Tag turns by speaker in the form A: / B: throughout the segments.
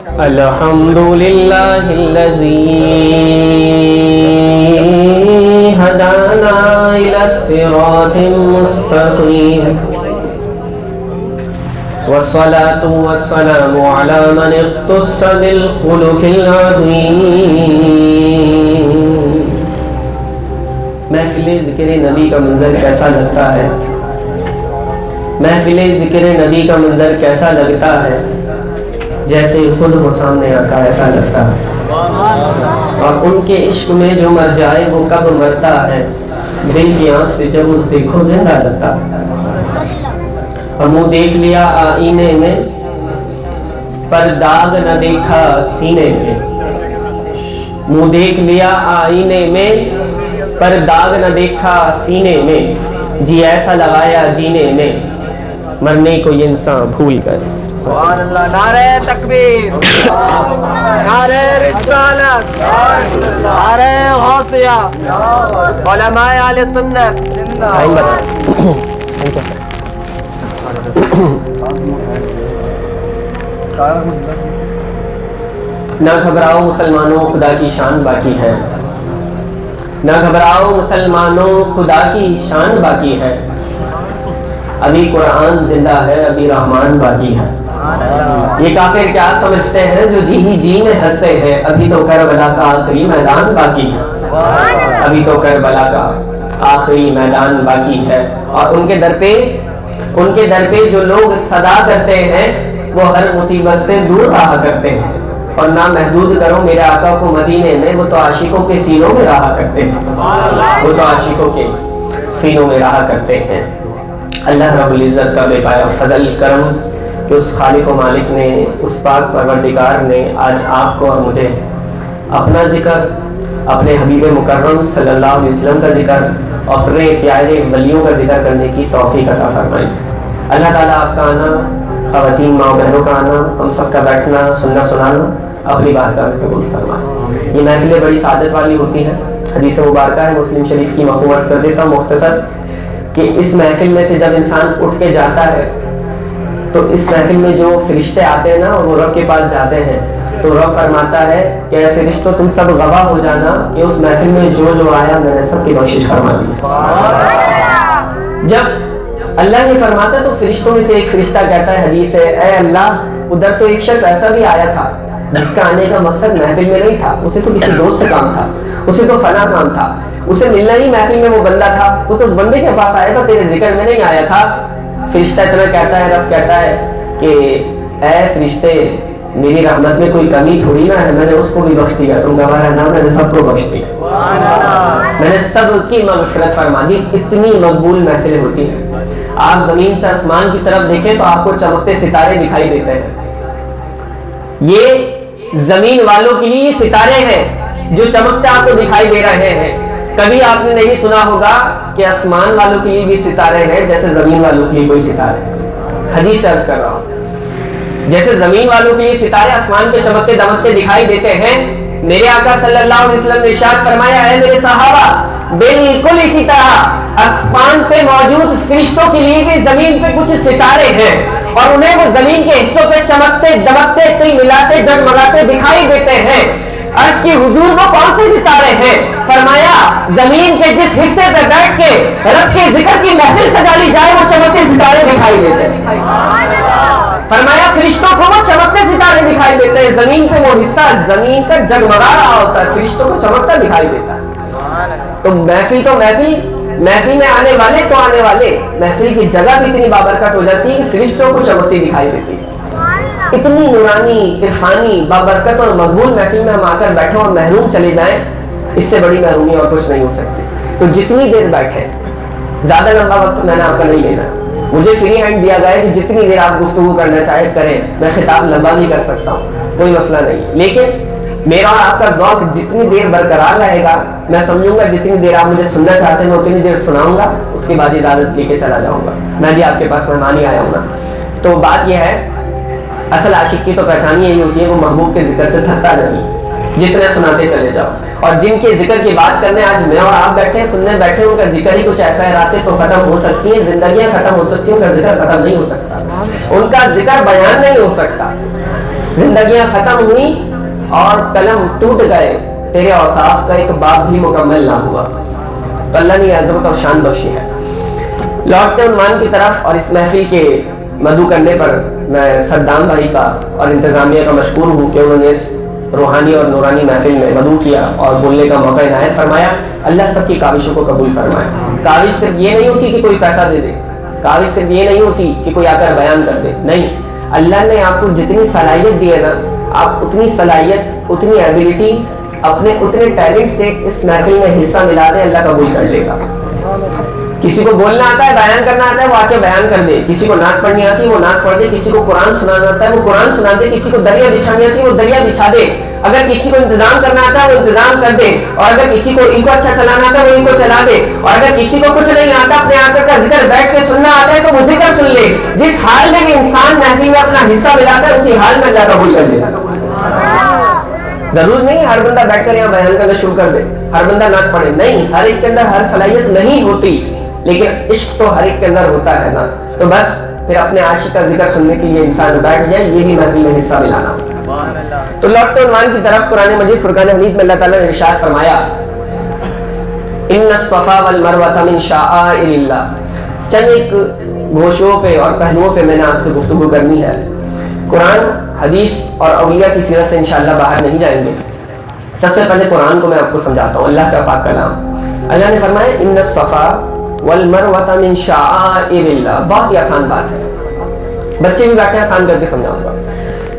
A: الحمد للہ الذی ہدانا الی الصراط المستقیم والصلاة والسلام علی من اختص بالخلق العظیم. محفل ذکر نبی کا منظر کیسا لگتا ہے؟ محفل ذکر نبی کا منظر کیسا لگتا ہے؟ جیسے خود ہو سامنے آقا ایسا لگتا ہے. اور ان کے عشق میں جو مر جائے وہ کب مرتا ہے؟ دل کی آنکھ سے جب اس دیکھو زندہ لگتا ہے. اور منہ دیکھ لیا آئینے میں پر داغ نہ دیکھا سینے میں. منہ دیکھ لیا آئینے میں پر داغ نہ دیکھا سینے میں. جی ایسا لگایا جینے میں مرنے کو یہ انسان بھول کر.
B: سبحان اللہ. نعرہ تکبیر، نعرہ رسالت، نعرہ غوثیہ، علماء اہل سنت.
A: نہ گھبراؤ مسلمانوں خدا کی شان باقی ہے. نہ گھبراؤ مسلمانوں خدا کی شان باقی ہے. ابھی قرآن زندہ ہے، ابھی رحمان باقی ہے. یہ کافر کیا سمجھتے ہیں جو جی ہی جی میں ہنستے ہیں؟ ابھی تو کربلا کا آخری میدان باقی ہے. ابھی تو کربلا کا آخری میدان باقی ہے. اور ان کے در پہ جو لوگ صدا کرتے ہیں وہ ہر مصیبت سے دور رہا کرتے ہیں. اور نہ محدود کرو میرے آقا کو مدینے میں، وہ تو عاشقوں کے سینوں میں رہا کرتے ہیں. وہ تو عاشقوں کے سینوں میں رہا کرتے ہیں. اللہ رب العزت کا بے پایا فضل کرم کہ اس خالق و مالک نے، اس پاک پروردگار نے آج آپ کو اور مجھے اپنا ذکر، اپنے حبیب مکرم صلی اللہ علیہ وسلم کا ذکر اور اپنے پیارے ولیوں کا ذکر کرنے کی توفیق عطا فرمائی. اللہ تعالیٰ آپ کا آنا، خواتین ماں بہنوں کا آنا، ہم سب کا بیٹھنا سننا سنانا اپنی بارگاہ میں قبول فرمائے. یہ محفلیں بڑی سعادت والی ہوتی ہیں. حدیث مبارکہ ہے، مسلم شریف کی مفہوم عرض کر دیتا ہوں مختصر، کہ اس محفل میں سے جب انسان اٹھ کے جاتا ہے تو اس محفل میں جو فرشتے آتے ہیں نا اور وہ رب کے پاس جاتے ہیں تو رب فرماتا ہے کہ اے فرشتوں تم سب گواہ ہو جانا کہ اس محفل میں جو آیا میں نے سب کی بخشش فرما دی. جب اللہ یہ فرماتا ہے تو فرشتوں میں سے ایک فرشتہ کہتا ہے، حدیث ہے، اے اللہ ادھر تو ایک شخص ایسا بھی آیا تھا جس کا آنے کا مقصد محفل میں نہیں تھا، اسے تو کسی دوست سے کام تھا، اسے تو فلاں کام تھا، اسے ملنا ہی محفل میں وہ بندہ تھا، وہ تو اس بندے کے پاس آیا تھا، تیرے ذکر میں نہیں آیا تھا. فرشتہ اتنا کہتا ہے، رب کہتا ہے کہ اے فرشتے میری رحمت میں کوئی کمی تھوڑی نہ ہے، میں نے اس کو بھی بخش دیا، تم گواہ رہنا میں نے سب کو بخش دیا، میں نے سب کی مغفرت فرما دی. اتنی مقبول محفلیں ہوتی ہیں. آپ زمین سے آسمان کی طرف دیکھیں تو آپ کو چمکتے ستارے دکھائی دیتے ہیں. یہ زمین والوں کے لیے یہ ستارے ہیں جو چمکتے آپ کو دکھائی دے رہے ہیں. کبھی آپ نے نہیں سنا ہوگا کہ آسمان والوں کے لیے بھی ستارے ہیں جیسے زمین والوں کے لیے کوئی ستارے. حدیث سے عرض کر رہا ہوں، جیسے زمین والوں کے لیے ستارے آسمان پہ چمکتے دمکتے دکھائی دیتے ہیں، میرے آقا صلی اللہ علیہ وسلم نے ارشاد فرمایا ہے میرے صحابہ بالکل اسی طرح آسمان پہ موجود فرشتوں کے لیے بھی زمین پہ کچھ ستارے ہیں اور انہیں وہ زمین کے حصوں پہ چمکتے دمکتے ملاتے جگمگاتے دکھائی دیتے ہیں. عرض کی حضور وہ کون سے ستارے ہیں؟ فرمایا زمین کے جس حصے پہ بیٹھ کے رب کے ذکر کی محفل سجا لی جائے وہ چمکتے ستارے دکھائی دیتے ہیں. فرمایا فرشتوں کو وہ چمکتے ستارے دکھائی دیتے ہیں. زمین پہ وہ حصہ زمین کا جگمگا رہا ہوتا ہے، فرشتوں کو چمکتا دکھائی دیتا ہے. تو محفل میں آنے والے تو آنے والے، محفل کی جگہ بھی اتنی بابرکت ہو جاتی ہے کہ فرشتوں کو چمکتی دکھائی دیتی ہے. اتنی نورانی، عرفانی، بابرکت اور مقبول محفل میں ہم آ کر بیٹھے اور محروم چلے جائیں، اس سے بڑی محرومی اور کچھ نہیں ہو سکتی. تو جتنی دیر بیٹھے، زیادہ لمبا وقت میں نے آپ کا نہیں لینا. مجھے فری ہینڈ دیا گیا ہے کہ جتنی دیر آپ گفتگو کرنا چاہے کریں. میں خطاب لمبا نہیں کر سکتا ہوں، کوئی مسئلہ نہیں، لیکن میرا اور آپ کا ذوق جتنی دیر برقرار رہے گا میں سمجھوں گا جتنی دیر آپ مجھے سننا چاہتے ہیں میں اتنی دیر سناؤں گا، اس کے بعد اجازت لے کے چلا جاؤں گا. میں بھی آپ کے پاس مہمان ہی آیا ہوں نا. تو بات یہ ہے، اصل عاشق کی تو پہچان یہی ہوتی ہے وہ محبوب کے ذکر سے تھکتا نہیں، جتنے سناتے چلے جاؤ. اور جن کے ذکر کی بات کرنے آج میں اور آپ بیٹھے سننے بیٹھے، ان کا ذکر ہی کچھ ایسا ہے، راتیں تو ختم ہو سکتی ہیں، زندگیاں ختم ہو سکتی ہیں، ان کا ذکر ختم نہیں ہو سکتا، ان کا ذکر بیان نہیں ہو سکتا. زندگیاں ختم ہوئی اور قلم ٹوٹ گئے، تیرے اوصاف کا ایک باب بھی مکمل نہ ہوا۔ تو اللہ نے عظمت اور شان بخشی ہے۔ لوٹتے عنوان کی طرف، اور اس محفل کے مدعو کرنے پر میں صدام بھائی کا اور انتظامیہ کا مشکور ہوں کہ انہوں نے اس روحانی اور نورانی محفل میں مدعو کیا اور بولنے کا موقع عنایت فرمایا۔ اللہ سب کی کاوشوں کو قبول فرمائے۔ کاوش صرف یہ نہیں ہوتی کہ کوئی پیسہ دے دے، کاوش صرف یہ نہیں ہوتی کہ کوئی آ کر بیان کر دے، نہیں، اللہ نے آپ کو جتنی صلاحیت دی ہے نا، آپ اتنی صلاحیت، اتنی ایبلٹی، اپنے اتنے ٹیلنٹ سے اس محفل میں حصہ ملا دیں، اللہ قبول کر لے گا۔ کسی کو بولنا آتا ہے، بیان کرنا آتا ہے، وہ آ کے بیان کر دے، کسی کو نعت پڑھنی آتی ہے وہ نعت پڑھ دے، کسی کو قرآن سنانا آتا ہے وہ قرآن سنا دے، کسی کو دریا بچھانی آتی ہے وہ دریا بچھا دے، اگر کسی کو انتظام کرنا آتا ہے وہ انتظام کر دے، اور اگر کسی کو ایکو اچھا چلانا آتا ہے وہ ایکو چلا دے، اور اگر کسی کو کچھ نہیں آتا، اپنے آقا کا ذکر بیٹھ کے سننا آتا ہے تو وہ ذکر سن لے۔ جس حال میں انسان محفل میں اپنا حصہ ملاتا ہے اسی حال میں اللہ قبول کر لے۔ ضرور نہیں ہر بندہ بیٹھ کر یہاں بیان کرنا شروع کر دے، ہر بندہ نعت پڑھے، نہیں، ہر ایک کے اندر ہر صلاحیت نہیں ہوتی، لیکن عشق تو ہر ایک کے اندر ہوتا ہے نا، تو بس پھر اپنے عاشق کا ذکر سننے کے لیے انسان بیٹھ جائے، یہ بھی محفل میں حصہ ملانا۔ تو لوٹتے عنوان کی طرف، قرآن مجید فرقان حمید میں اللہ تعالیٰ نے ارشاد فرمایا، ان الصفا والمروہ من شعائر اللہ۔ چند ایک گوشوں پہ اور پہلوؤں پہ میں نے آپ سے گفتگو کرنی ہے۔ قرآن، حدیث اور اولیاء کی سیرت سے انشاءاللہ باہر نہیں جائیں گے۔ سب سے پہلے قرآن کو میں آپ کو سمجھاتا ہوں، اللہ کا پاک کلام۔ اللہ نے فرمایا ان الصفا والمروہ من شعائر اللہ، بہت ہی آسان بات ہے، بچے بھی بیٹھے آسان کر کے سمجھاؤں گا۔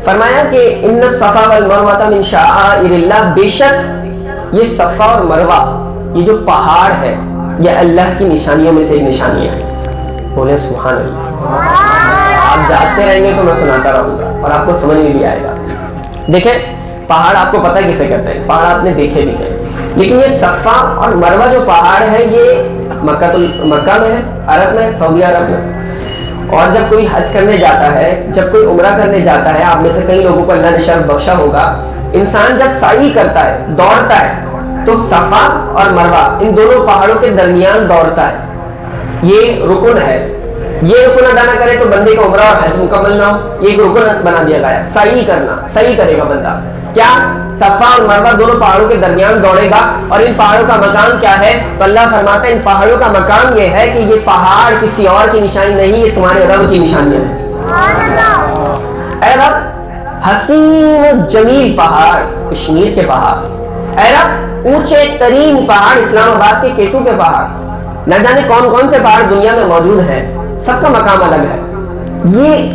A: فرمایا کہ ان الصفا والمروہ من شعائر اللہ، بے شک یہ صفا اور مروہ، یہ جو پہاڑ ہے، یہ اللہ کی نشانیوں میں سے ایک نشانی ہے۔ بولے سبحان اللہ۔ آپ جاگتے رہیں گے تو میں سناتا رہوں گا اور آپ کو سمجھ میں بھی آئے گا۔ دیکھیں، پہاڑ آپ کو پتہ ہے کسے کہتے ہیں، پہاڑ آپ نے دیکھے بھی ہیں، لیکن یہ صفا اور مروہ جو پہاڑ ہے یہ مکہ میں ہے، عرب میں، سعودی عرب میں۔ اور جب کوئی حج کرنے جاتا ہے، جب کوئی عمرہ کرنے جاتا ہے، آپ میں سے کئی لوگوں کو اللہ نے شرف بخشا ہوگا، انسان جب سعی کرتا ہے، دوڑتا ہے، تو صفا اور مروہ ان دونوں پہاڑوں کے درمیان دوڑتا ہے، یہ رکن ہے۔ یہ رکن ادا نہ کرے تو بندے کا عمرہ اور حج مکمل نہ ہو، یہ ایک رکن بنا دیا گیا ہے، سعی کرنا، سعی کرے گا بندہ، کیا صفا اور مروہ دونوں پہاڑوں کے درمیان دوڑے گا۔ اور ان پہاڑوں کا مقام کیا ہے؟ تو اللہ فرماتا ہے ان پہاڑوں کا مقام یہ ہے کہ یہ پہاڑ کسی اور کی نشانی نہیں، یہ تمہارے رب کی نشانیاں ہیں۔ اے رب، حسین و جمیل پہاڑ کشمیر کے پہاڑ، اے رب اونچے ترین پہاڑ اسلام آباد کے کیٹو کے پہاڑ، نہ جانے کون کون سے پہاڑ دنیا میں موجود ہیں، سب کا مقام الگ ہے۔ یہ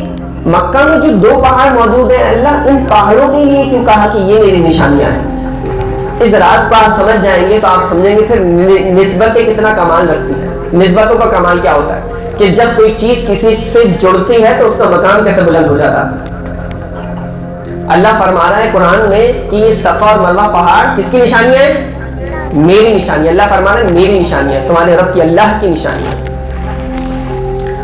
A: مکہ میں جو دو پہاڑ موجود ہیں، اللہ ان پہاڑوں کے لیے کیوں کہا کہ یہ میری نشانیاں ہیں؟ اس راز کو آپ سمجھ جائیں گے تو آپ سمجھیں گے پھر نسبتیں کتنا کمال رکھتی ہیں، نسبتوں کا کمال کیا ہوتا ہے کہ جب کوئی چیز کسی سے جڑتی ہے تو اس کا مقام کیسے بلند ہو جاتا ہے۔ اللہ فرما رہا ہے قرآن میں کہ یہ صفا اور مروہ پہاڑ کس کی نشانیاں ہیں؟ میری نشانیاں۔ اللہ فرما رہا ہے میری نشانیاں، تمہارے رب کی اللہ کی نشانیاں۔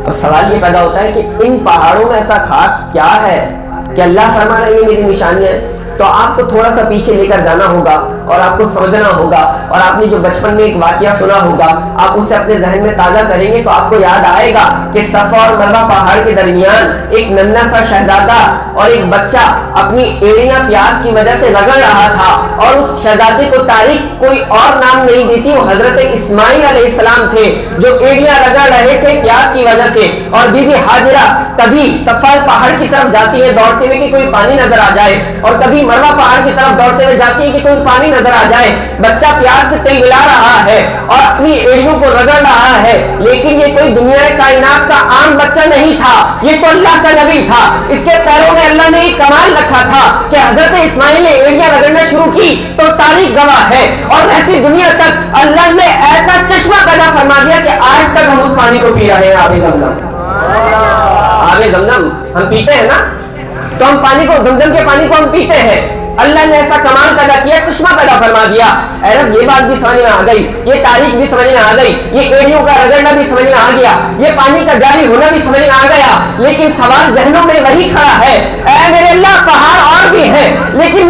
A: اب سوال یہ پیدا ہوتا ہے کہ ان پہاڑوں میں ایسا خاص کیا ہے کہ اللہ فرما رہا ہے یہ میری نشانیاں ہیں؟ تو آپ کو تھوڑا سا پیچھے لے کر جانا ہوگا اور آپ کو سمجھنا ہوگا، اور آپ نے جو بچپن میں ایک واقعہ سنا ہوگا آپ اسے اپنے ذہن میں تازہ کریں گے تو آپ کو یاد آئے گا کہ صفا اور مروہ پہاڑ کے درمیان ایک ننھا سا شہزادہ اور ایک بچہ اپنی ایڑیاں پیاس کی وجہ سے رگڑ رہا تھا، اور اس شہزادے کو تاریخ کوئی اور نام نہیں دیتی، وہ حضرت اسماعیل علیہ السلام تھے جو ایڑیاں رگڑ رہے تھے پیاس کی وجہ سے۔ اور بی بی ہاجرہ کبھی صفا پہاڑ کی طرف جاتی ہے دوڑتے ہوئے کہ کوئی پانی نظر آ جائے، اور کبھی مروہ پہاڑ کی طرف دوڑتے ہوئے جاتی ہے کہ کوئی پانی نظر آ جائے۔ بچہ پیار سے تلملا رہا ہے اور اپنی ایڑیوں کو رگڑ رہا ہے، لیکن یہ کوئی دنیا کائنات کا عام بچہ نہیں تھا، یہ تو اللہ کا نبی تھا۔ اس کے پیروں میں اللہ نے ایک کمال رکھا تھا کہ حضرت اسماعیل نے ایڑیاں رگڑنا شروع کی تو تاریخ گواہ ہے، اور رہتی دنیا تک اللہ نے ایسا چشمہ پیدا فرما دیا کہ آج تک ہم اس پانی کو پی رہے ہیں، آب زمزم۔ آب زمزم ہم پیتے ہیں نا، تو ہم پانی کو، زمزم کے پانی کو ہم پیتے ہیں۔ اللہ نے ایسا کمال پیدا کیا، چشمہ پیدا فرما دیا۔ اے رب یہ بات بھی سمجھ میں آ گئی، یہ تاریخ بھی سمجھ میں آ گئی، یہ ایڑیوں کا رگڑنا بھی سمجھ میں آ گیا، یہ پانی کا جاری ہونا بھی سمجھ میں آ گیا، لیکن سوال ذہنوں میں وہی کھڑا ہے، اے میرے اللہ پہاڑ اور بھی ہیں، لیکن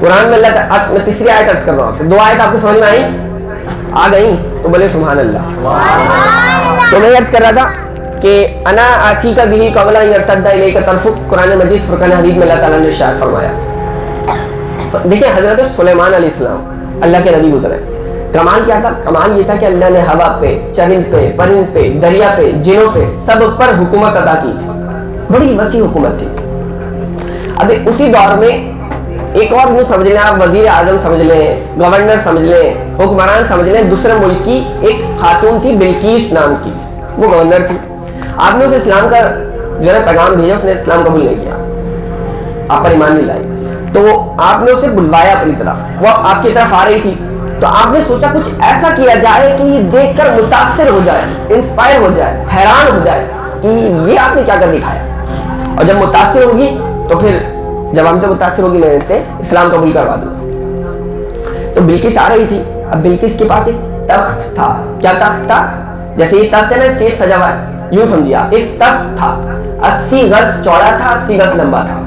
A: قرآن میں اللہ میں تیسری آیت عرض کر رہا ہوں آپ سے, 2 آیت آپ کو سمجھ میں آئی, آ گئی تو بولے سبحان اللہ. تو میں عرض کر رہا تھا کہ انا آتی کا بھی قبل ان یرتد الیک طرفک, قرآن مجید فرقان حمید میں اللہ تعالیٰ نے ارشاد فرمایا. دیکھیں حضرت سلیمان علیہ السلام اللہ کے نبی گزرے, کمال کیا تھا؟ کمال یہ تھا کہ اللہ نے ہوا پہ, چرند پہ, پرند پہ, دریا پہ, جنوں پہ, سب پر حکومت عطا کی تھی. بڑی وسیع حکومت تھی. ابھی اسی دور میں ایک اور یوں سمجھ لیں آپ, وزیر اعظم سمجھ لیں, گورنر سمجھ لیں, حکمران سمجھ لیں, دوسرے ملک کی ایک خاتون تھی بلقیس نام کی, وہ گورنر تھی. آپ نے اسے اسلام کا جو ہے پیغام بھیجا, اس نے اسلام قبول نہیں کیا, آپ پر ایمان نہیں لائی. تو آپ نے اسے بلوایا اپنی طرف, وہ آپ کی طرف آ رہی تھی. تو آپ نے سوچا کچھ ایسا کیا جائے کہ یہ دیکھ کر متاثر ہو جائے, انسپائر ہو جائے, حیران ہو جائے کہ یہ آپ نے کیا کر دکھایا. اور جب متاثر ہوگی تو پھر جب ہم سے متاثر ہوگی میں اسے اسلام قبول کروا دوں. تو بلقیس آ رہی تھی. اب بلقیس کے پاس ایک تخت تھا. کیا تخت تھا؟ جیسے یہ تخت ہے نا اسٹیج سجا ہوا ہے, یوں سمجھیے ایک تخت تھا, 80 گز چوڑا تھا, 80 گز لمبا تھا,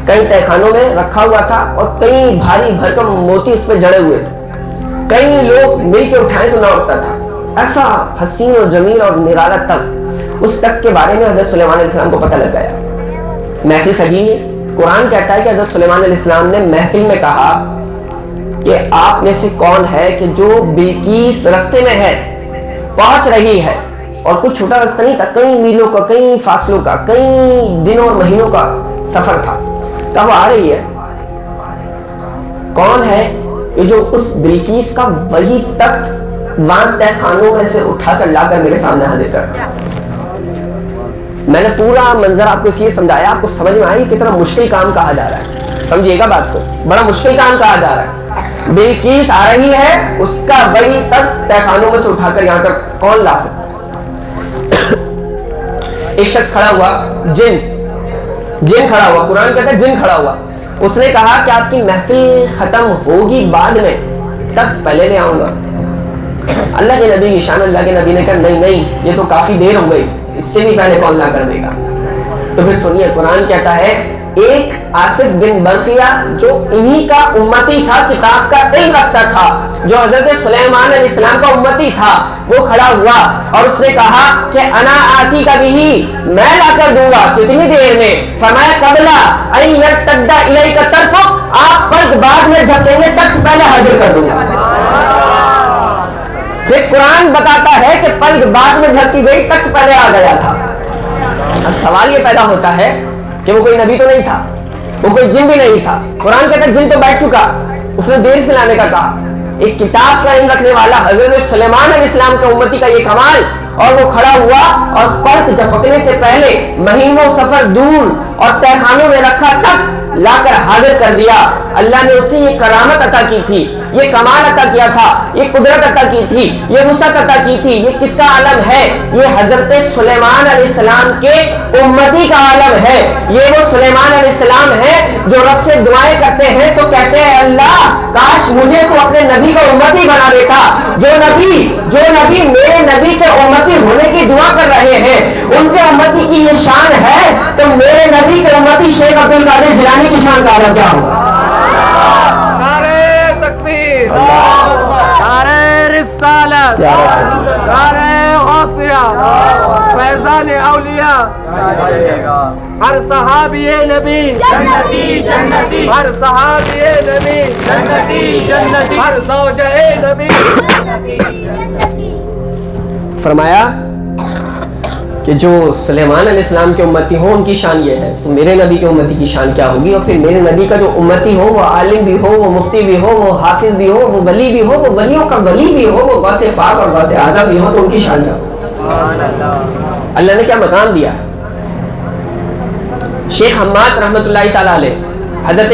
A: کئی تہخانوں میں رکھا ہوا تھا اور کئی بھاری بھرکم موتی اس پہ جڑے ہوئے تھے. کئی لوگ مل کے اٹھائیں تو نہ اٹھتا تھا. ایسا حسین اور جمیل اور نرالا تخت. اس تخت کے بارے میں حضرت سلیمان علیہ السلام کو پتہ لگ گیا. محفل سجی ہے. قرآن کہتا ہے کہ حضرت سلیمان علیہ السلام نے محفل میں کہا کہ آپ میں سے کون ہے کہ جو بلقیس رستے میں ہے, پہنچ رہی ہے, اور کچھ چھوٹا رستہ نہیں تھا, کئی میلوں کا, کئی فاصلوں کا, کئی دنوں اور مہینوں کا سفر تھا. کب آ رہی ہے؟ کون ہے کہ جو اس بلقیس کا وہی تخت وہاں تہ خانوں میں سے اٹھا کر لا کر میرے سامنے حاضر کرتا. میں نے پورا منظر آپ کو اس لیے سمجھایا, آپ کو سمجھ میں آئی کتنا مشکل کام کہا جا رہا ہے. سمجھیے گا بات کو, بڑا مشکل کام کہا جا رہا ہے. بلقیس آ رہی ہے, اس کا وہی تخت تہ خانوں میں سے اٹھا کر یہاں تک کون لا سکتا؟ ایک شخص کھڑا ہوا, جن کھڑا ہوا, قرآن کہتا ہے جن کھڑا ہوا. اس نے کہا کہ آپ کی محفل ختم ہوگی بعد میں, تخت پہلے لے آؤں گا. اللہ کے نبی کی شان, اللہ کے نبی نے کہا نہیں, یہ تو کافی دیر ہو گئی, اس سے بھی پہلے کون لا کر دے گا. تو پھر سنیے, قرآن کہتا ہے ایک آصف بن برقیہ جو انہی کا امتی تھا, کتاب کا علم رکھتا تھا, جو حضرت سلیمان علیہ السلام کا امتی تھا, وہ کھڑا ہوا اور اس نے کہا کہ انا آتی کا بھی, میں لا کر دوں گا. کتنی دیر میں؟ فرمایا قبلا ان یرتد الیک طرفک, آپ پلک بعد میں جھپکیں گے, تخت پہلے حاضر کر دوں گا. پھر قرآن بتاتا ہے کہ پلک بعد میں جھپکی گئی, تخت پہلے آ گیا تھا. اب سوال یہ پیدا ہوتا ہے کہ وہ کوئی نبی تو نہیں تھا, وہ کوئی جن بھی نہیں تھا. قرآن کہتا ہے جن تو بیٹھ چکا, اس نے دیر سے لانے کا کہا. ایک کتاب کا علم رکھنے والا حضرت سلیمان علیہ السلام کا امتی کا یہ کمال, اور وہ کھڑا ہوا اور پلک جھپکنے سے پہلے مہینوں سفر دور اور تہخانوں میں رکھا تک لا کر حاضر کر دیا. اللہ نے اسے یہ کرامت عطا کی تھی, یہ کمال عطا کیا تھا, یہ قدرت عطا کی تھی, یہ وسعت عطا کی تھی. یہ کس کا عالم ہے؟ یہ حضرت سلیمان علیہ السلام کے امتی کا عالم ہے. یہ وہ سلیمان علیہ السلام ہے جو رب سے دعائیں کرتے ہیں تو کہتے ہیں اللہ کاش مجھے تو اپنے نبی کا امتی بنا دیتا. جو نبی میرے نبی کے امتی ہونے کی دعا کر رہے ہیں, ان کے امتی کی یہ شان ہے, تو میرے نبی کے امتی شیخ عبد القادر جیلانی کی شان کا عالم کیا ہوگا؟ نعرہ تکبیر, نعرہ رسالت, نعرہ غوثیہ, فیضان اولیاء. ہر صحابی نبی جنتی جنتی, ہر صحابی نبی جنتی جنتی, ہر زوجہ نبی جنتی جنتی. فرمایا کہ جو سلیمان علیہ السلام کے امتی ہوں ان کی شان یہ ہے, تو میرے نبی کے امتی کی شان کیا ہوگی؟ اور پھر میرے نبی کا جو امتی ہو, وہ عالم بھی ہو, وہ مفتی بھی ہو, وہ حافظ بھی ہو, وہ ولی بھی ہو, وہ ولیوں کا ولی بھی ہو, وہ غوث پاک اور غوث اعظم بھی ہو, تو ان کی شان کیا ہوگی؟ اللہ نے کیا مقام دیا. شیخ حماد رحمۃ اللہ تعالی علیہ, حضرت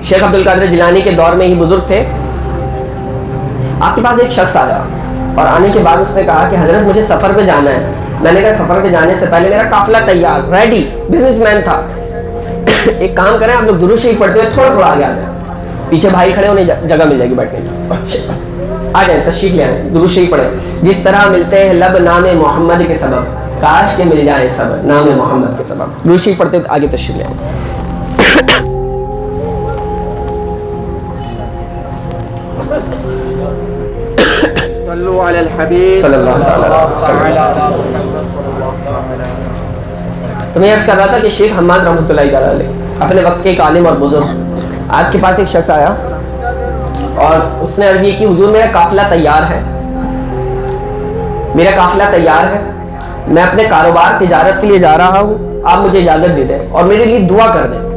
A: شیخ عبد القادر جیلانی کے دور میں ہی بزرگ تھے. آپ کے پاس ایک شخص آیا اور آنے کے بعد اس نے کہا کہ حضرت مجھے سفر پہ جانا ہے. میں نے کہا سفر پہ جانے سے پہلے میرا قافلہ تیار, ریڈی, بزنس مین تھا. ایک کام کریں, آپ لوگ درود شریف پڑھتے ہوئے تھوڑا آگے آ جائیں, پیچھے بھائی کھڑے, انہیں جگہ مل جائے گی بیٹھنے کی. آ جائیں, تشریف لے آئیں, درود شریف پڑھیں. جس طرح ملتے ہیں لب نام محمد کے سبب, کاش کے مل جائے سب نام محمد کے سبب. درود شریف پڑھتے ہوئے آگے تشریف لے آئیں.
B: صلو علی الحبیب
A: صلی اللہ تعالیٰ علیہ وسلم۔ تو میں عرض کر رہا تھا کہ شیخ حماد رحمۃ اللہ تعالیٰ علیہ اپنے وقت کے ایک عالم اور بزرگ، آپ کے پاس ایک شخص آیا اور اس نے عرض یہ کی، حضور میرا قافلہ تیار ہے، میرا قافلہ تیار ہے، میں اپنے کاروبار تجارت کے لیے جا رہا ہوں، آپ مجھے اجازت دے دیں اور میرے لیے دعا کر دیں۔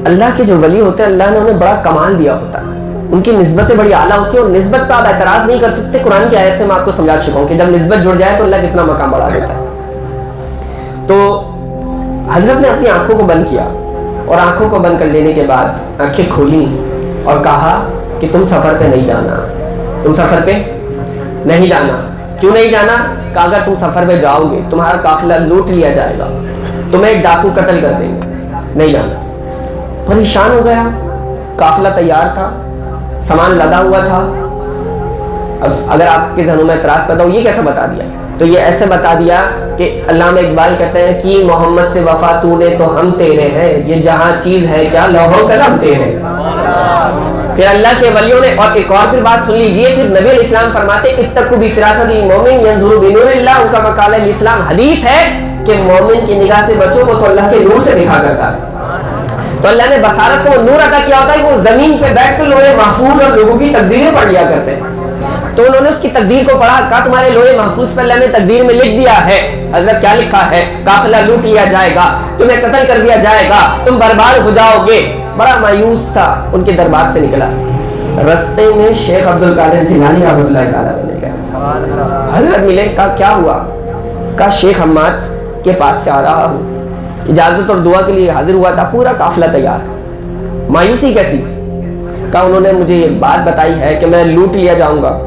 A: اللہ کے جو ولی ہوتے ہیں اللہ نے انہیں بڑا کمال دیا ہوتا ہے، ان کی نسبتیں بڑی اعلیٰ ہوتی ہیں اور نسبت پہ آپ اعتراض نہیں کر سکتے۔ قرآن کی آیت سے میں آپ کو سمجھا چکا ہوں کہ جب نسبت جڑ جائے تو اللہ کتنا مقام بڑھا دیتا ہے۔ تو حضرت نے اپنی آنکھوں کو بند کیا اور آنکھوں کو بند کر لینے کے بعد آنکھیں کھولیں اور کہا کہ تم سفر پہ نہیں جانا، تم سفر پہ نہیں جانا۔ کیوں نہیں جانا؟ کہ اگر تم سفر پہ جاؤ گے تمہارا قافلہ لوٹ لیا جائے گا، تمہیں ایک ڈاکو قتل کر دیں گے، نہیں جانا۔ پریشان ہو گیا، قافلہ تیار تھا، سامان لدا ہوا تھا۔ اب اگر آپ کے ذہنوں میں اعتراض پیدا ہو یہ کیسے بتا دیا؟ تو یہ ایسے بتا دیا کہ علامہ اقبال کہتے ہیں کہ محمد سے وفا تو نے تو ہم تیرے ہیں، یہ جہاں چیز ہے کیا لوح و قلم تیرے۔ پھر اللہ کے ولیوں نے، اور ایک اور پھر بات سن لیجئے، پھر نبی علیہ السلام فرماتے اتقوا بفراست المومن ينظر بنور اللہ، ان کا مقال ہے اسلام حدیث ہے کہ مومن کی نگاہ سے بچوں کو تو اللہ کے نور سے دکھا کرتا ہے۔ تو اللہ نے بصارت کو نور عطا کیا ہوتا ہے کہ وہ زمین پہ بیٹھ کر لوہے محفوظ اور لوگوں کی تقدیریں پڑھ لیا کرتے ہیں۔ تو انہوں نے اس کی تقدیر کو پڑھا، کہا تمہارے لوہے محفوظ پر اللہ نے تقدیر میں لکھ دیا ہے۔ حضرت کیا لکھا ہے؟ قافلہ لوٹ لیا جائے گا، تمہیں قتل کر دیا جائے گا، تم برباد ہو جاؤ گے۔ بڑا مایوس سا ان کے دربار سے نکلا، رستے میں شیخ عبد القادر جیلانی رحمۃ اللہ تعالیٰ نے کہا، حضرت ملے، کہا کیا ہوا؟ کہا شیخ حماد کے پاس سے آ رہا ہوں، اجازت اور دعا کے لیے حاضر ہوا تھا، پورا قافلہ تیار۔ مایوسی کیسی؟ کہا انہوں نے مجھے یہ بات بتائی ہے کہ میں لوٹ لیا جاؤں گا،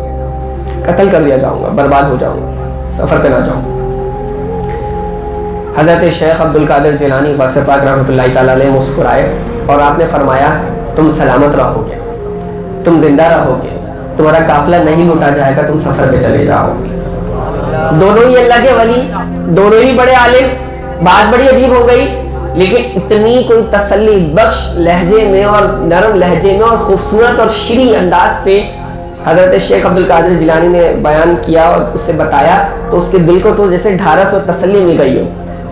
A: قتل کر دیا جاؤں گا، برباد ہو جاؤں گا، سفر پہ نہ جاؤں۔ حضرت شیخ عبد القادر جیلانی غوث پاک رحمۃ اللہ تعالیٰ علیہ مسکرائے اور آپ نے فرمایا تم سلامت رہو گے، تم زندہ رہو گے، تمہارا قافلہ نہیں لوٹا جائے گا، تم سفر پہ چلے جاؤ گے۔ دونوں ہی اللہ کے ولی، دونوں ہی بڑے عالم، بات بڑی عجیب ہو گئی، لیکن اتنی کوئی تسلی بخش لہجے میں اور نرم لہجے میں اور خوبصورت اور شیریں انداز سے حضرت شیخ عبد القادر جیلانی نے بیان کیا اور اس سے بتایا تو اس کے دل کو تو جیسے ڈھارس اور تسلی مل گئی ہو۔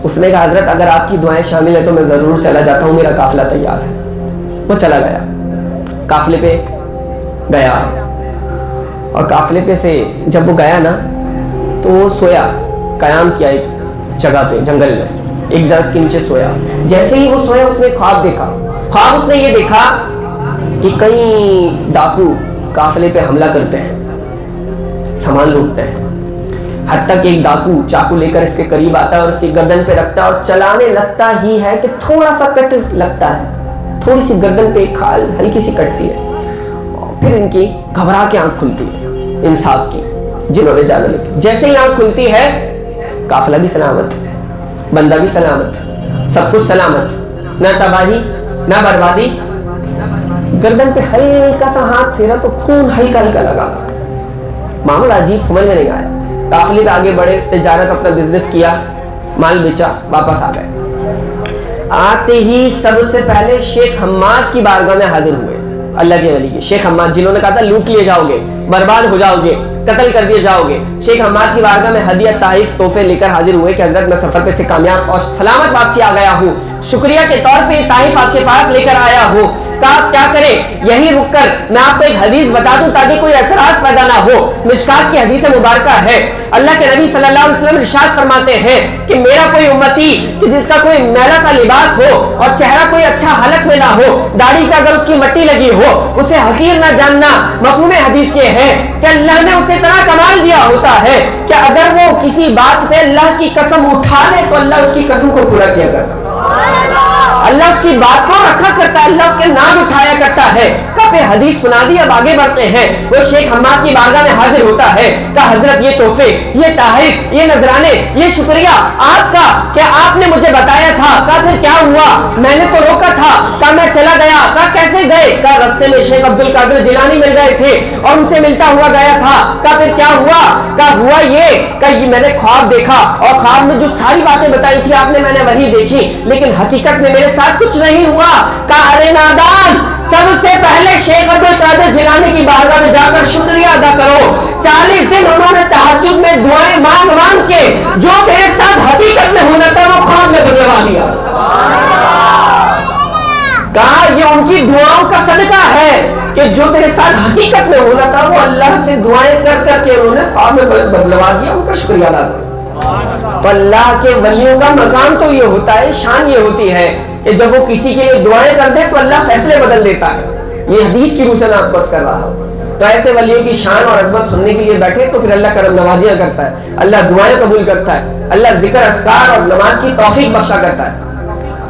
A: اس نے کہا حضرت اگر آپ کی دعائیں شامل ہیں تو میں ضرور چلا جاتا ہوں، میرا قافلہ تیار ہے۔ وہ چلا گیا، قافلے پہ گیا اور قافلے پہ سے جب وہ گیا نا تو وہ سویا، قیام کیا ایک جگہ پہ جنگل میں، ایک درخت کے نیچے سویا۔ جیسے ہی وہ سویا اس نے خواب دیکھا، خواب اس نے یہ دیکھا کہ کئی ڈاکو قافلے پہ حملہ کرتے ہیں، سامان لوٹتے ہیں، حتیٰ کہ ایک ڈاکو چاقو لے کر اس کے قریب آتا ہے اور اس کی گردن پہ رکھتا ہے اور چلانے لگتا ہی ہے کہ تھوڑا سا کٹ لگتا ہے، تھوڑی سی گردن پہ ایک کھال ہلکی سی کٹتی ہے، پھر ان کی گھبرا کے آنکھ کھلتی ہے انصاف کی جنہوں نے جانا لکھی۔ جیسے ہی آنکھ کھلتی ہے قافلہ بھی سلامت، بندہ بھی سلامت، سب کچھ سلامت، نہ تباہی نہ بربادی۔ گردن پہ ہلکا سا ہاتھ پھیرا تو خون ہلکا ہلکا لگا، معاملہ عجیب سمجھ میں نہیں آیا۔ قافلے پہ آگے بڑھے، تجارت اپنا بزنس کیا، مال بیچا، واپس آ گئے۔ آتے ہی سب سے پہلے شیخ حماد کی بارگاہ میں حاضر ہوئے، اللہ کے ولی کے شیخ حماد جنہوں نے کہا تھا لوٹ لیے جاؤ گے، برباد ہو جاؤ گے، قتل کر دیے جاؤ گے۔ شیخ حماد کی بارگاہ میں ہدیہ تحائف تحفے لے کر حاضر ہوئے کہ حضرت میں سفر پہ سے کامیاب اور سلامت واپسی آ گیا ہوں، شکریہ کے طور پہ یہ تحائف آپ کے پاس لے کر آیا ہوں۔ کہا کیا کرے، یہیں رک کر میں آپ کو ایک حدیث بتا دوں تاکہ کوئی اعتراض پیدا نہ ہو۔ مشکات کی حدیث مبارکہ ہے، اللہ کے نبی صلی اللہ علیہ وسلم ارشاد فرماتے ہیں کہ میرا کوئی امتی کہ جس کا کوئی میلا سا لباس ہو اور چہرہ کوئی اچھا حلق میں نہ ہو، داڑھی پہ اگر اس کی مٹی لگی ہو، اسے حقیر نہ جاننا۔ مفہوم حدیث یہ ہے کہ اللہ نے اسے اتنا کمال دیا ہوتا ہے کہ اگر وہ کسی بات پہ اللہ کی قسم اٹھا لے تو اللہ اس کی قسم کو پورا کیا کرتا ہے، اللہ اس کی بات کو رکھا کرتا ہے، اللہ اس کے نام اٹھایا کرتا ہے۔ پھر حدیث سنا دی، اب آگے بڑھتے ہیں۔ وہ شیخ حماد کی بارگاہ میں حاضر ہوتا ہے، کہا حضرت یہ تحفے، یہ تحائف، یہ نذرانے، یہ شکریہ آپ کا کہ آپ نے مجھے بتایا تھا۔ کہا پھر کیا ہوا؟ میں نے تو روکا تھا۔ کہا میں چلا گیا۔ کہا کیسے گئے؟ کہا رستے میں شیخ عبد القادر جیلانی مل گئے تھے اور ان سے ملتا ہوا گیا تھا۔ کہا پھر کیا ہوا؟ کہا ہوا یہ کہ میں نے خواب دیکھا اور خواب میں جو ساری باتیں بتائی تھی آپ نے میں نے وہی دیکھی، لیکن حقیقت میں میرے ساتھ کچھ نہیں ہوا۔ کہا ارے نادان، سب سے پہلے شیخ عبد القادر کہا یہ ان کی دعاؤں کا صدقہ ہے کہ جو تیرے ساتھ حقیقت میں ہونا تھا وہ اللہ سے دعائیں کر کر کے انہوں نے خواب میں بدلوا دیا، ان کا شکریہ ادا کرو۔ تو اللہ کے ولیوں کا مقام تو یہ ہوتا ہے، شان یہ ہوتی ہے کہ جب وہ کسی کے لیے دعائیں کر دے تو اللہ فیصلے بدل دیتا ہے۔ یہ حدیث کی روح سے میں آپ کو عرض کر رہا ہوں۔ تو ایسے ولیوں کی شان اور عظمت سننے کے لیے بیٹھے تو پھر اللہ کرم نوازیاں کرتا ہے، اللہ دعائیں قبول کرتا ہے، اللہ ذکر اذکار اور نماز کی توفیق بخشا کرتا ہے۔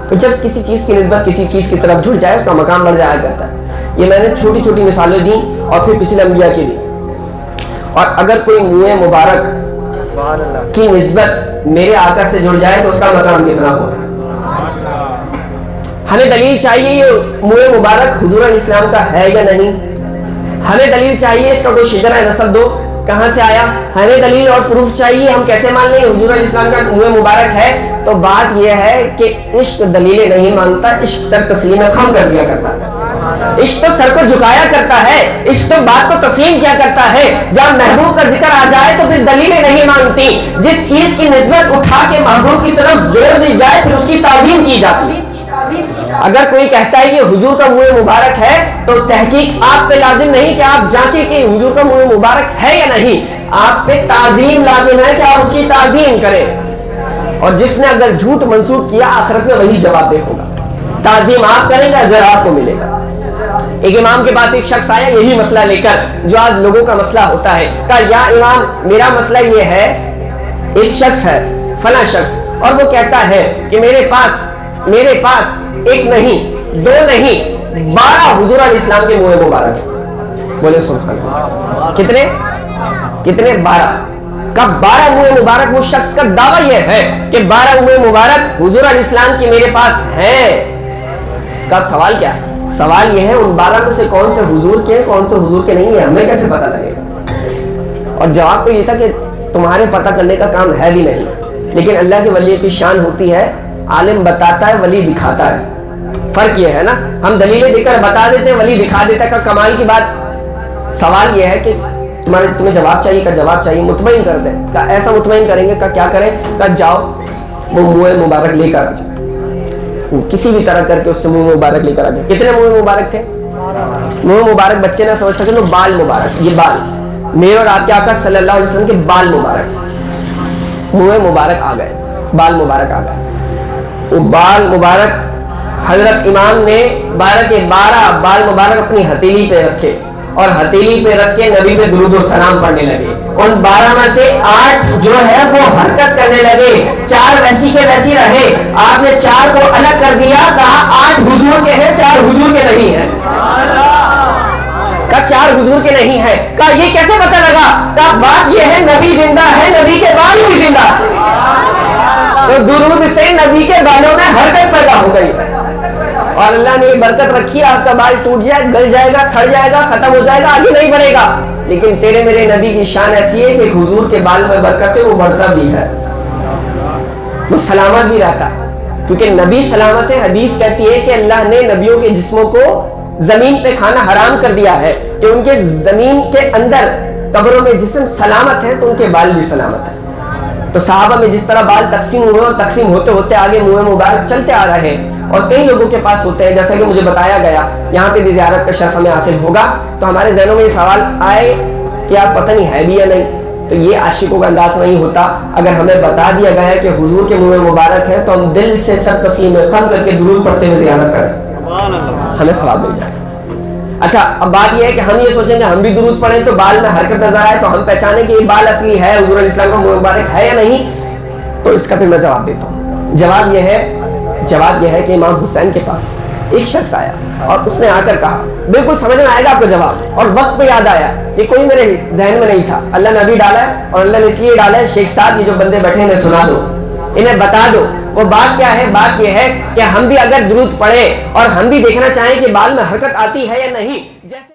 A: تو جب کسی چیز کی نسبت کسی چیز کی طرف جھک جائے اس کا مقام بڑھ جایا کرتا ہے۔ یہ میں نے چھوٹی چھوٹی مثالیں دیں اور پھر پچھلے انبیاء کی دی۔ اور اگر کوئی منہ مبارک کی نسبت میرے آقا سے جڑ جائے تو اس کا مقام کتنا ہوگا؟ ہمیں دلیل چاہیے یہ منہ مبارک حضور علیہ السلام کا ہے یا نہیں، ہمیں دلیل چاہیے اس کا کوئی شجرہ نسب دو کہاں سے آیا، ہمیں دلیل اور پروف چاہیے، ہم کیسے مان لیں حضور علیہ السلام کا منہ مبارک ہے۔ تو بات یہ ہے کہ عشق دلیلیں نہیں مانتا، عشق سر تسلیم خم کر دیا کرتا ہے، عشق تو سر کو جھکایا کرتا ہے، عشق تو بات کو تسلیم کیا کرتا ہے۔ جب محبوب کا ذکر آ جائے تو پھر دلیلیں نہیں مانتی، جس چیز کی نسبت اٹھا کے محبوب کی طرف جوڑ دی جائے پھر اس کی تعظیم کی جاتی ہے۔ اگر کوئی کہتا ہے یہ حضور کا منہ مبارک ہے تو تحقیق آپ پہ لازم نہیں کہ آپ جانچیں کہ حضور کا منہ مبارک ہے یا نہیں، آپ پہ تعظیم لازم ہے کہ آپ اس کی تعظیم کریں۔ اور جس نے اگر جھوٹ منسوخ کیا آخرت میں وہی جواب دے ہوگا، تعظیم آپ کریں گے اجر آپ کو ملے گا۔ ایک امام کے پاس ایک شخص آیا یہی مسئلہ لے کر جو آج لوگوں کا مسئلہ ہوتا ہے، کہا یا امام میرا مسئلہ یہ ہے، ایک شخص ہے فلاں شخص اور وہ کہتا ہے کہ میرے پاس ایک نہیں دو نہیں 12 حضور علیہ السلام کے منہ مبارک ہیں۔ بولے سبحان اللہ، کتنے 12 کب 12 منہ مبارک؟ وہ شخص کا دعویٰ یہ ہے کہ 12 منہ مبارک حضور علیہ السلام کی میرے پاس ہیں۔ کب سوال کیا ہے؟ سوال یہ ہے ان 12 میں سے کون سے حضور کے کون سے حضور کے نہیں ہے، ہمیں کیسے پتہ لگے گا؟ اور جواب تو یہ تھا کہ تمہارے پتہ کرنے کا کام ہے بھی نہیں، لیکن اللہ کے ولی کی شان ہوتی ہے عالم بتاتا ہے ولی دکھاتا ہے۔ فرق یہ ہے نا، ہم دلیلیں دے کر بتا دیتے ہیں، ولی دکھا دیتا ہے۔ کمال کی بات سوال یہ ہے کہ تمہیں جواب چاہیے کا جواب چاہیے، مطمئن کر دیں کہ ایسا مطمئن کریں گے کہ کیا کریں کہ جاؤ وہ منہ مبارک لے کر آ جائے، کسی بھی طرح کر کے اس سے منہ مبارک لے کر آ جائے۔ کتنے منہ مبارک تھے؟ منہ مبارک بچے نہ سمجھ سکے تو بال مبارک، یہ بال میرے اور آپ کے آقا صلی اللہ علیہ وسلم کے بال مبارک، منہ مبارک آ گئے، بال مبارک آ گئے۔ وہ بال مبارک حضرت امام نے 12 کے 12 بال مبارک اپنی ہتھیلی پہ رکھے اور ہتھیلی پہ رکھ کے نبی پہ درود و سلام پڑھنے لگے۔ ان 12 میں سے 8 جو ہے وہ حرکت کرنے لگے، 4 ویسی کے ویسی رہے۔ آپ نے 4 کو الگ کر دیا، کہا 8 حضور کے ہیں 4 حضور کے نہیں ہیں، کہا 4 حضور کے نہیں ہیں۔ کہا یہ کیسے پتہ لگا؟ کہا بات یہ ہے نبی زندہ ہے، نبی کے بال بھی زندہ ہے، تو درود سے نبی کے بالوں میں حرکت پیدا ہو گئی اور اللہ نے یہ برکت رکھی، آپ کا بال ٹوٹ جائے گل جائے گا سڑ جائے گا ختم ہو جائے گا آگے نہیں بڑھے گا، لیکن تیرے میرے نبی کی شان ایسی ہے کہ حضور کے بال میں برکت ہے، وہ بڑھتا بھی ہے، وہ سلامت بھی رہتا ہے، کیونکہ نبی سلامت ہے۔ حدیث کہتی ہے کہ اللہ نے نبیوں کے جسموں کو زمین پہ کھانا حرام کر دیا ہے کہ ان کے زمین کے اندر قبروں میں جسم سلامت ہے تو ان کے بال بھی سلامت ہے۔ تو صحابہ میں جس طرح بال تقسیم ہوئے اور تقسیم ہوتے ہوتے آگے منہ مبارک چلتے آ رہے ہیں اور کئی لوگوں کے پاس ہوتے ہیں، جیسا کہ مجھے بتایا گیا یہاں پہ بھی زیارت کا شرف ہمیں حاصل ہوگا، تو ہمارے ذہنوں میں یہ سوال آئے کہ یار پتہ نہیں ہے بھی یا نہیں، تو یہ عاشقوں کا انداز نہیں ہوتا۔ اگر ہمیں بتا دیا گیا ہے کہ حضور کے منہ مبارک ہے تو ہم دل سے سر تسلیم خم کر کے درود پڑھتے ہوئے زیارت کریں، ہمیں ثواب مل جائے۔ اچھا اب بات یہ ہے کہ ہم یہ سوچیں گے ہم بھی درود پڑھیں تو بال میں حرکت نظر آئے تو ہم پہچانیں کہ یہ بال اصلی ہے حضور علیہ السلام کا منہ مبارک ہے یا نہیں، تو اس کا پھر میں جواب دیتا ہوں۔ جواب یہ ہے کہ امام حسین کے پاس ایک شخص آیا اور اس نے آ کر کہا، بالکل سمجھ میں آئے گا آپ کو جواب، اور وقت پہ یاد آیا، یہ کوئی میرے ذہن میں نہیں تھا، اللہ نے ابھی ڈالا ہے اور اللہ نے اس لیے ڈالا ہے شیخ صاحب یہ جو بندے بیٹھے انہیں سنا دو، انہیں بتا دو۔ وہ بات کیا ہے؟ بات یہ ہے کہ ہم بھی اگر درود پڑھیں اور ہم بھی دیکھنا چاہیں کہ بال میں حرکت آتی ہے یا نہیں، جیسے